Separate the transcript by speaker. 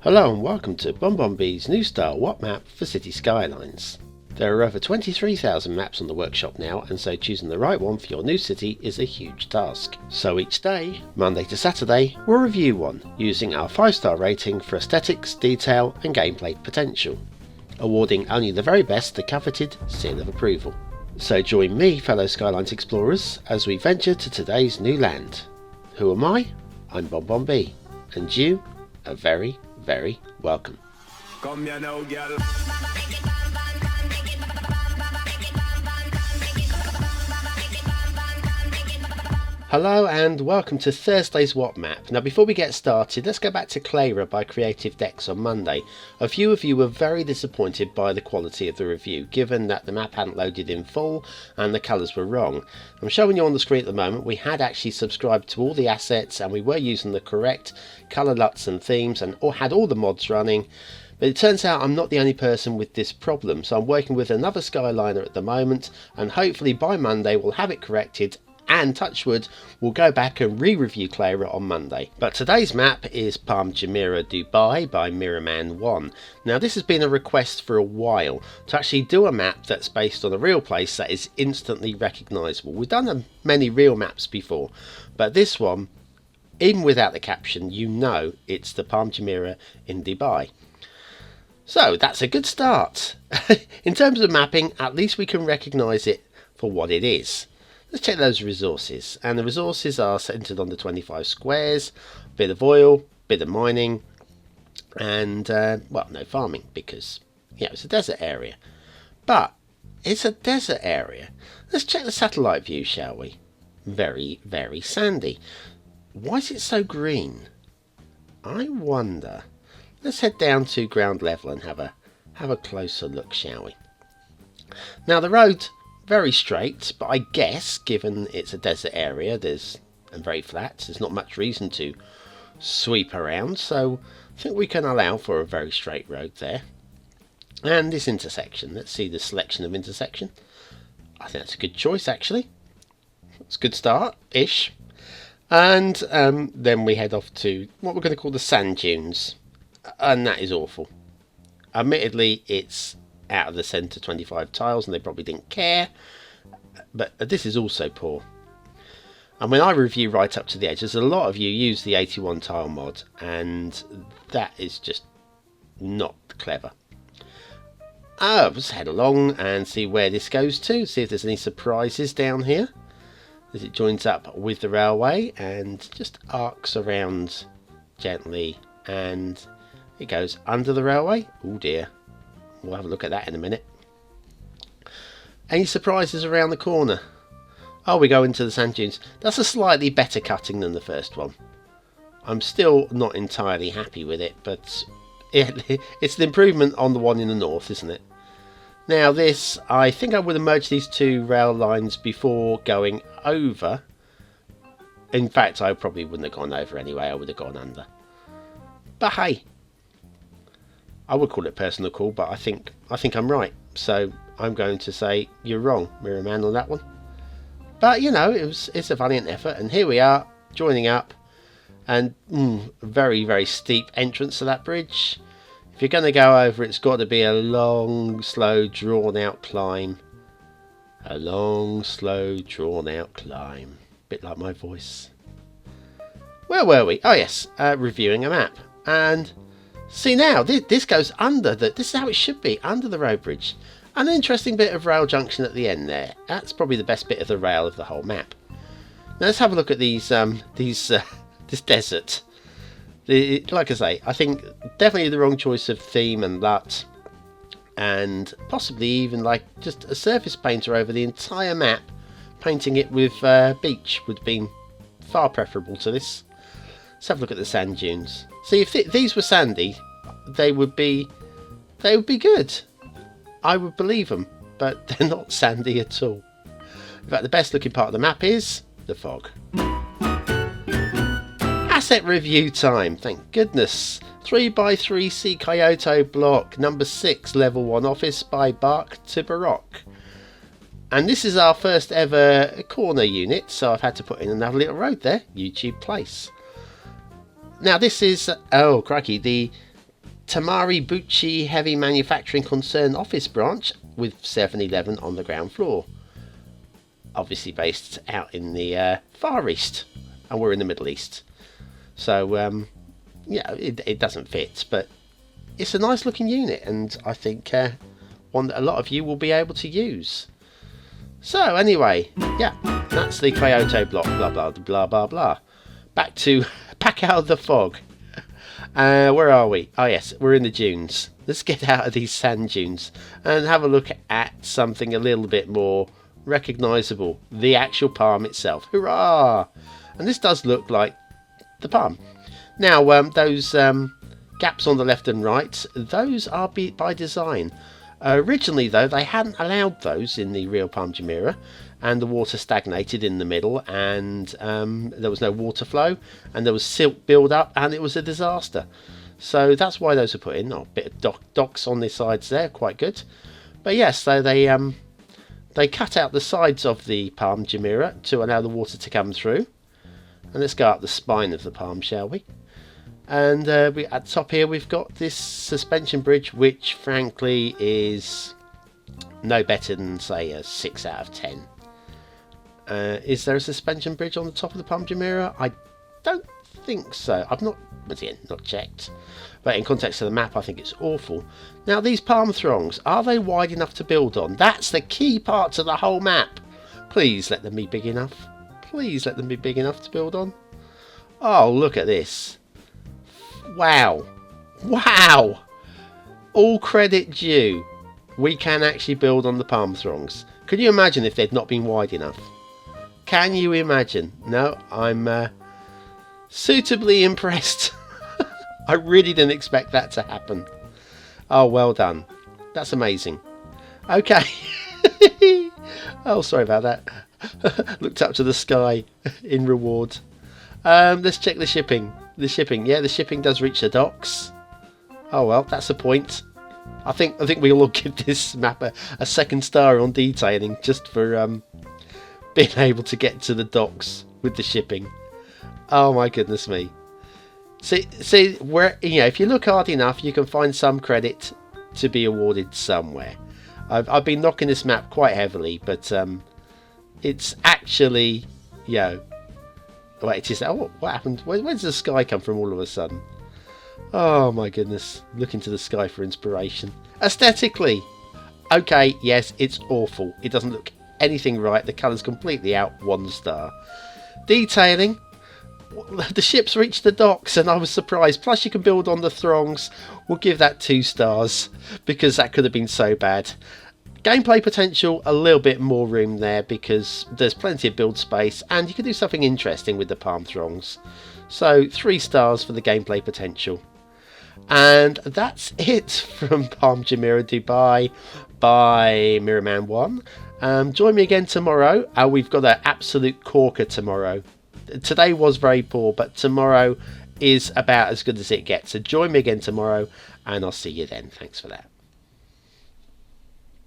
Speaker 1: Hello and welcome to BonBonB's new style What Map for City Skylines. There are over 23,000 maps on the workshop now, and so choosing the right one for your new city is a huge task. So each day, Monday to Saturday, we'll review one, using our 5-star rating for aesthetics, detail and gameplay potential, awarding only the very best the coveted seal of approval. So join me, fellow Skylines explorers, as we venture to today's new land. Who am I? I'm BonBonB, and you are very welcome.
Speaker 2: Come here now, girl.
Speaker 1: Hello and welcome to Thursday's What Map. Now before we get started, let's go back to Jumeira by Creative Decks on Monday. A few of you were very disappointed by the quality of the review, given that the map hadn't loaded in full and the colours were wrong. I'm showing you on the screen at the moment, we had actually subscribed to all the assets and we were using the correct colour LUTs and themes and had all the mods running. But it turns out I'm not the only person with this problem, so I'm working with another Skyliner at the moment, and hopefully by Monday we'll have it corrected, and touchwood, we'll go back and re-review Jumeira on Monday. But today's map is Palm Jumeira Dubai by Miraman1. Now this has been a request for a while, to actually do a map that's based on a real place that is instantly recognisable. We've done many real maps before, but this one, even without the caption, you know it's the Palm Jumeira in Dubai. So that's a good start. In terms of mapping, at least we can recognise it for what it is. Let's check those resources, and the resources are centered on the 25 squares, a bit of oil, bit of mining, and well, no farming because it's a desert area. But it's a desert area. Let's check the satellite view, shall we? Very sandy. Why is it so green? I wonder. Let's head down to ground level and have a closer look, shall we? Now the road, very straight, but I guess given it's a desert area and very flat, there's not much reason to sweep around, so I think we can allow for a very straight road there. And this intersection, let's see the selection of intersection. I think that's a good choice actually. It's a good start-ish. And then we head off to what we're going to call the sand dunes, and that is awful. Admittedly, it's out of the centre 25 tiles and they probably didn't care, but this is also poor. And when I review right up to the edges, a lot of you use the 81 tile mod, and that is just not clever. Let's head along and see where this goes to, see if there's any surprises down here as it joins up with the railway and just arcs around gently, and it goes under the railway. Oh dear. We'll have a look at that in a minute. Any surprises around the corner? Oh, we go into the sand dunes. That's a slightly better cutting than the first one. I'm still not entirely happy with it, but it's an improvement on the one in the north, isn't it? Now this, I think I would have merged these two rail lines before going over. In fact, I probably wouldn't have gone over anyway. I would have gone under. But hey, I would call it personal call, but I think I'm right. So I'm going to say you're wrong, Miraman, on that one. But it's a valiant effort, and here we are joining up, and very steep entrance to that bridge. If you're going to go over, it's got to be a long, slow, drawn out climb. A long, slow, drawn out climb. Bit like my voice. Where were we? Oh yes, reviewing a map. And see now, this goes under this is how it should be, under the road bridge. An interesting bit of rail junction at the end there. That's probably the best bit of the rail of the whole map. Now let's have a look at this desert. Like I say, I think definitely the wrong choice of theme and LUT, and possibly even like just a surface painter over the entire map, painting it with beach would have been far preferable to this. Let's have a look at the sand dunes. See, if these were sandy, they would be good. I would believe them, but they're not sandy at all. In fact, the best looking part of the map is the fog. Asset review time, thank goodness. 3x3 Kyoto block, number 6, level 1 office by BachToBaroque. And this is our first ever corner unit, so I've had to put in another little road there, YouTube Place. Now this is, oh crikey, the Tamari Bucci Heavy Manufacturing Concern office branch with 7-Eleven on the ground floor. Obviously based out in the Far East, and we're in the Middle East. So, yeah, it doesn't fit, but it's a nice looking unit, and I think one that a lot of you will be able to use. So, anyway, yeah, that's the Kyoto block, blah, blah, blah, blah, blah. Back out of the fog. Where are we? Oh, yes, we're in the dunes. Let's get out of these sand dunes and have a look at something a little bit more recognisable. The actual palm itself. Hurrah! And this does look like the palm. Now, those gaps on the left and right, those are by design. Originally, though, they hadn't allowed those in the real Palm Jumeira, and the water stagnated in the middle, and there was no water flow, and there was silt build up, and it was a disaster. So that's why those are put in. Oh, a bit of docks on the sides there, quite good. But yes, so they cut out the sides of the Palm Jumeira to allow the water to come through. And let's go up the spine of the palm, shall we? And at the top here we've got this suspension bridge, which frankly is no better than, say, a 6 out of 10. Is there a suspension bridge on the top of the Palm Jumeira? I don't think so. I've not checked. But in context of the map, I think it's awful. Now, these palm throngs, are they wide enough to build on? That's the key part to the whole map. Please let them be big enough. Please let them be big enough to build on. Oh, look at this. Wow. Wow. All credit due. We can actually build on the palm throngs. Could you imagine if they'd not been wide enough? Can you imagine? No, I'm suitably impressed. I really didn't expect that to happen. Oh, well done. That's amazing. Okay. Oh, sorry about that. Looked up to the sky in reward. Let's check the shipping. The shipping, yeah, the shipping does reach the docks. Oh well, that's a point. I think we'll all give this map a second star on detailing, just for being able to get to the docks with the shipping. Oh my goodness me. See, where, you know, if you look hard enough, you can find some credit to be awarded somewhere. I've been knocking this map quite heavily, but it's actually, you know, wait, it is. Oh, what happened? Where does the sky come from all of a sudden? Oh my goodness! Look into the sky for inspiration. Aesthetically, okay, yes, it's awful. It doesn't look anything right. The colour's completely out. 1 star. Detailing. The ships reached the docks and I was surprised. Plus you can build on the throngs. We'll give that 2 stars because that could have been so bad. Gameplay potential, a little bit more room there because there's plenty of build space and you can do something interesting with the palm throngs. So 3 stars for the gameplay potential. And that's it from Palm Jumeira Dubai by Miraman1. Join me again tomorrow. We've got an absolute corker tomorrow. Today was very poor, but tomorrow is about as good as it gets. So join me again tomorrow, and I'll see you then. Thanks for that.